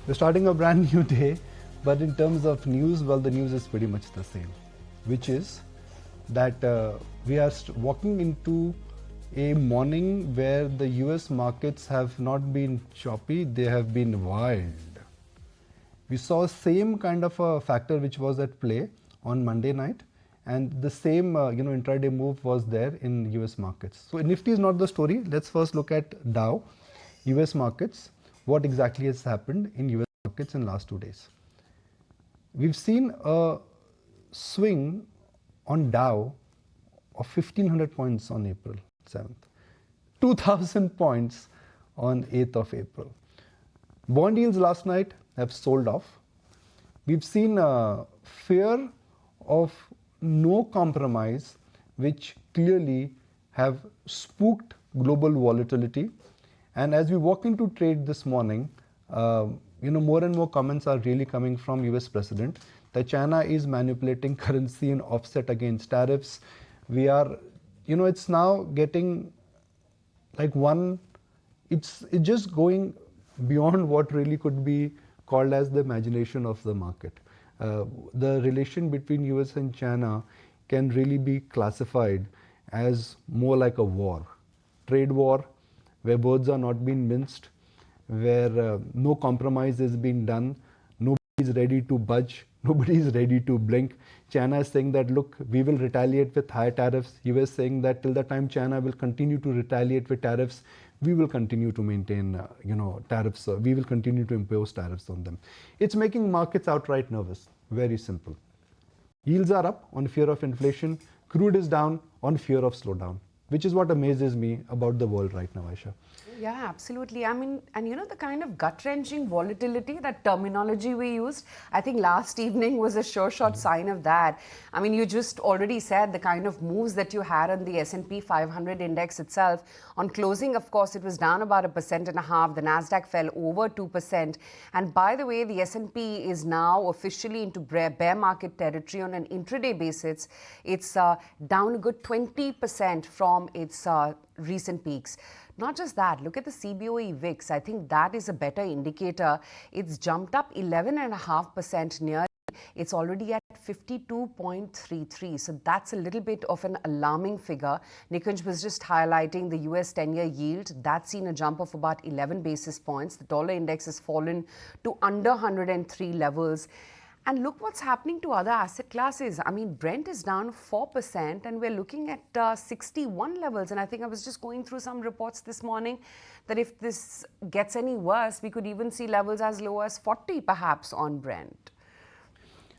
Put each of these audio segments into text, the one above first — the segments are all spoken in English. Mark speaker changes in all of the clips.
Speaker 1: We're starting a brand new day, but in terms of news, well, the news is pretty much the same, which is that we are walking into a morning where the US markets have not been choppy, they have been wild. We saw same kind of a factor which was at play on Monday night, and the same intraday move was there in US markets. So Nifty is not the story. Let's first look at Dow, US markets, what exactly has happened in US markets in last 2 days. We've seen a swing on Dow of 1500 points on April 7th, 2000 points on 8th of April. Bond yields last night have sold off. We've seen fear of no compromise, which clearly have spooked global volatility. And as we walk into trade this morning, more and more comments are really coming from US President that China is manipulating currency and offset against tariffs. We are, it's now getting like it's just going beyond what really could be called as the imagination of the market. The relation between US and China can really be classified as more like a war, trade war, where words are not being minced, where no compromise is being done, nobody is ready to budge, nobody is ready to blink. China is saying that, look, we will retaliate with higher tariffs. US saying that till the time China will continue to retaliate with tariffs, we will continue to maintain, tariffs. We will continue to impose tariffs on them. It's making markets outright nervous. Very simple. Yields are up on fear of inflation. Crude is down on fear of slowdown, which is what amazes me about the world right now, Aisha.
Speaker 2: Yeah, absolutely. I mean, and the kind of gut-wrenching volatility, that terminology we used, I think last evening was a sure shot sign of that. I mean, you just already said the kind of moves that you had on the S&P 500 index itself. On closing, of course, it was down about 1.5%. The Nasdaq fell over 2%. And by the way, the S&P is now officially into bear market territory on an intraday basis. It's down a good 20% from its recent peaks. Not just that, look at the CBOE VIX. I think that is a better indicator. It's jumped up 11.5% near. It's already at 52.33. So that's a little bit of an alarming figure. Nikunj was just highlighting the US 10-year yield. That's seen a jump of about 11 basis points. The dollar index has fallen to under 103 levels. And look what's happening to other asset classes. I mean, Brent is down 4% and we're looking at 61 levels. And I think I was just going through some reports this morning that if this gets any worse, we could even see levels as low as 40 perhaps on Brent.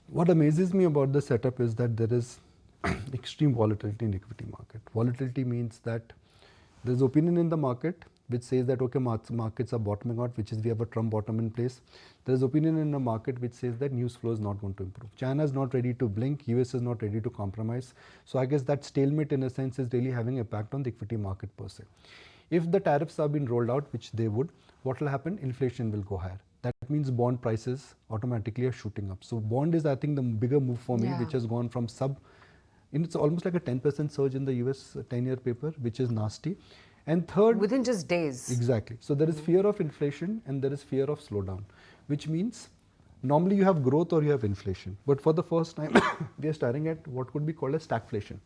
Speaker 1: What amazes me about the setup is that there is extreme volatility in equity market. Volatility means that there's opinion in the market which says that, okay, markets are bottoming out, which is we have a Trump bottom in place. There is opinion in the market which says that news flow is not going to improve. China is not ready to blink, US is not ready to compromise. So I guess that stalemate in a sense is really having impact on the equity market per se. If the tariffs are being rolled out, which they would, what will happen? Inflation will go higher. That means bond prices automatically are shooting up. So bond is, I think, the bigger move for me, which has gone from it's almost like a 10% surge in the US 10-year paper, which is nasty. And third,
Speaker 2: within just days.
Speaker 1: Exactly. So there is fear of inflation and there is fear of slowdown, which means normally you have growth or you have inflation. But for the first time, we are staring at what could be called as stagflation.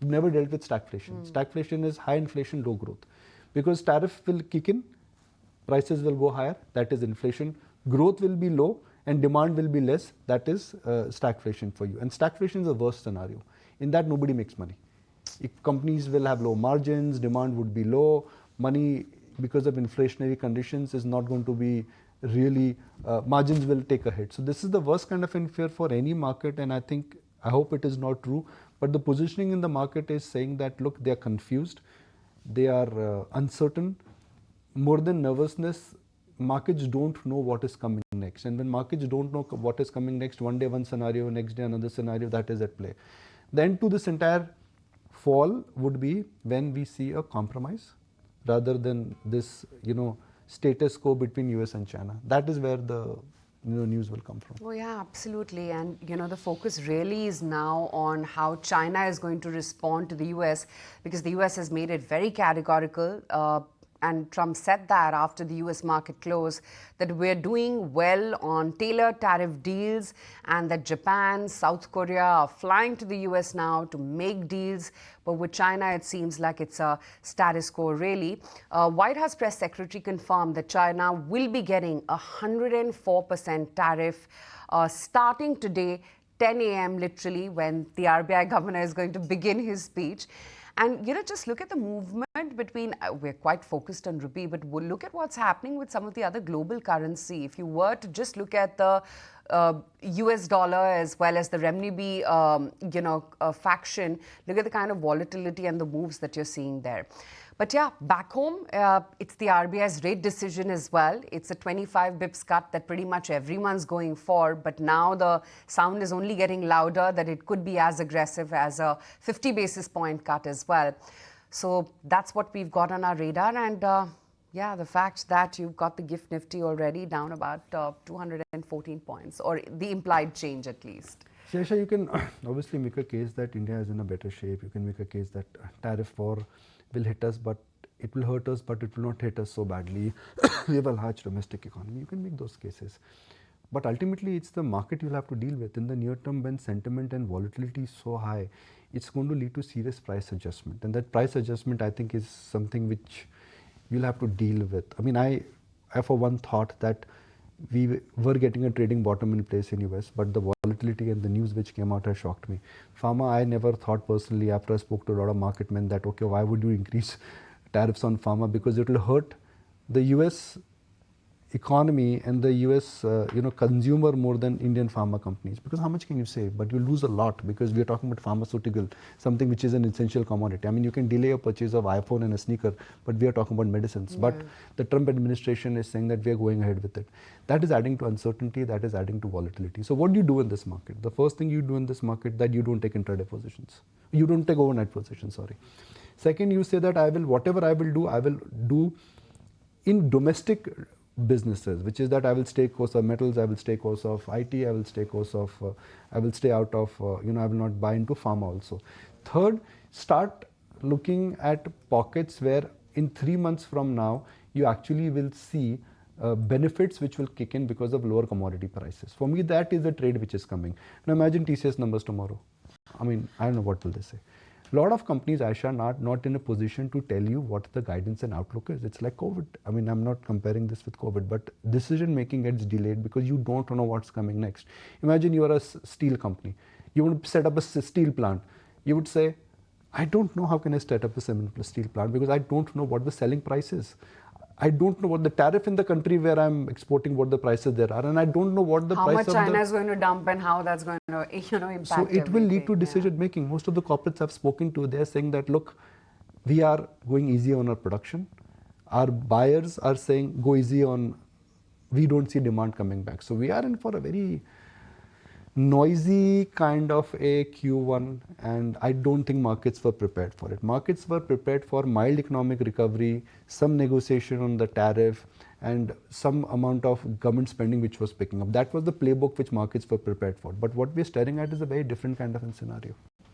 Speaker 1: We've never dealt with stagflation. Stagflation is high inflation, low growth. Because tariff will kick in, prices will go higher, that is inflation. Growth will be low and demand will be less, that is stagflation for you. And stagflation is the worst scenario. In that, nobody makes money. If companies will have low margins, demand would be low, money because of inflationary conditions is not going to be really, margins will take a hit. So this is the worst kind of fear for any market, and I hope it is not true, but the positioning in the market is saying that, look, they are confused, they are uncertain. More than nervousness, markets don't know what is coming next. And when markets don't know what is coming next, one day one scenario, next day another scenario, that is at play. The end to this entire fall would be when we see a compromise rather than this, status quo between US and China. That is where the news will come from.
Speaker 2: Oh yeah, absolutely. And the focus really is now on how China is going to respond to the US, because the US has made it very categorical. and Trump said that after the US market close, that we're doing well on tailored tariff deals and that Japan, South Korea are flying to the US now to make deals. But with China, it seems like it's a status quo, really. White House press secretary confirmed that China will be getting a 104% tariff starting today, 10 a.m. literally, when the RBI governor is going to begin his speech. And, just look at the movement between, we're quite focused on rupee, but we'll look at what's happening with some of the other global currency. If you were to just look at the US dollar as well as the renminbi, faction, look at the kind of volatility and the moves that you're seeing there. But yeah, back home, it's the RBI's rate decision as well. It's a 25 bips cut that pretty much everyone's going for. But now the sound is only getting louder that it could be as aggressive as a 50 basis point cut as well. So that's what we've got on our radar. And yeah, the fact that you've got the gift nifty already down about 214 points, or the implied change at least.
Speaker 1: Shesha, you can obviously make a case that India is in a better shape. You can make a case that tariff war will hit us, but it will hurt us, but it will not hit us so badly. We have a large domestic economy. You can make those cases. But ultimately, it's the market you'll have to deal with. In the near term, when sentiment and volatility is so high, it's going to lead to serious price adjustment. And that price adjustment, I think, is something which you'll have to deal with. I mean, I for one thought that we were getting a trading bottom in place in US, but the volatility and the news which came out has shocked me. Pharma, I never thought personally, after I spoke to a lot of market men, that okay, why would you increase tariffs on pharma? Because it will hurt the US economy and the US consumer more than Indian pharma companies. Because how much can you save? But you lose a lot, because we are talking about pharmaceutical, something which is an essential commodity. I mean, you can delay a purchase of iPhone and a sneaker, but we are talking about medicines. Yeah. But the Trump administration is saying that we are going ahead with it. That is adding to uncertainty, that is adding to volatility. So what do you do in this market? The first thing you do in this market, that you don't take intraday positions. You don't take overnight positions, sorry. Second, you say that whatever I will do in domestic businesses, which is that I will stay course of metals, I will stay course of IT, I will stay course of, I will stay out of, I will not buy into pharma also. Third, start looking at pockets where in 3 months from now, you actually will see benefits which will kick in because of lower commodity prices. For me, that is the trade which is coming. Now imagine TCS numbers tomorrow. I mean, I don't know what will they say. A lot of companies, Aisha, not in a position to tell you what the guidance and outlook is. It's like COVID. I mean, I'm not comparing this with COVID, but decision making gets delayed because you don't know what's coming next. Imagine you are a steel company. You want to set up a steel plant. You would say, I don't know how can I set up a steel plant because I don't know what the selling price is. I don't know what the tariff in the country where I'm exporting, what the prices there are, and I don't know what the price of
Speaker 2: how much China is going to dump and how that's going to impact.
Speaker 1: So it will lead to decision making. Most of the corporates I've spoken to, they're saying that, look, we are going easy on our production. Our buyers are saying go easy on, we don't see demand coming back. So we are in for a very noisy kind of a Q1, and I don't think markets were prepared for it. Markets were prepared for mild economic recovery, some negotiation on the tariff, and some amount of government spending which was picking up. That was the playbook which markets were prepared for. But what we're staring at is a very different kind of a scenario.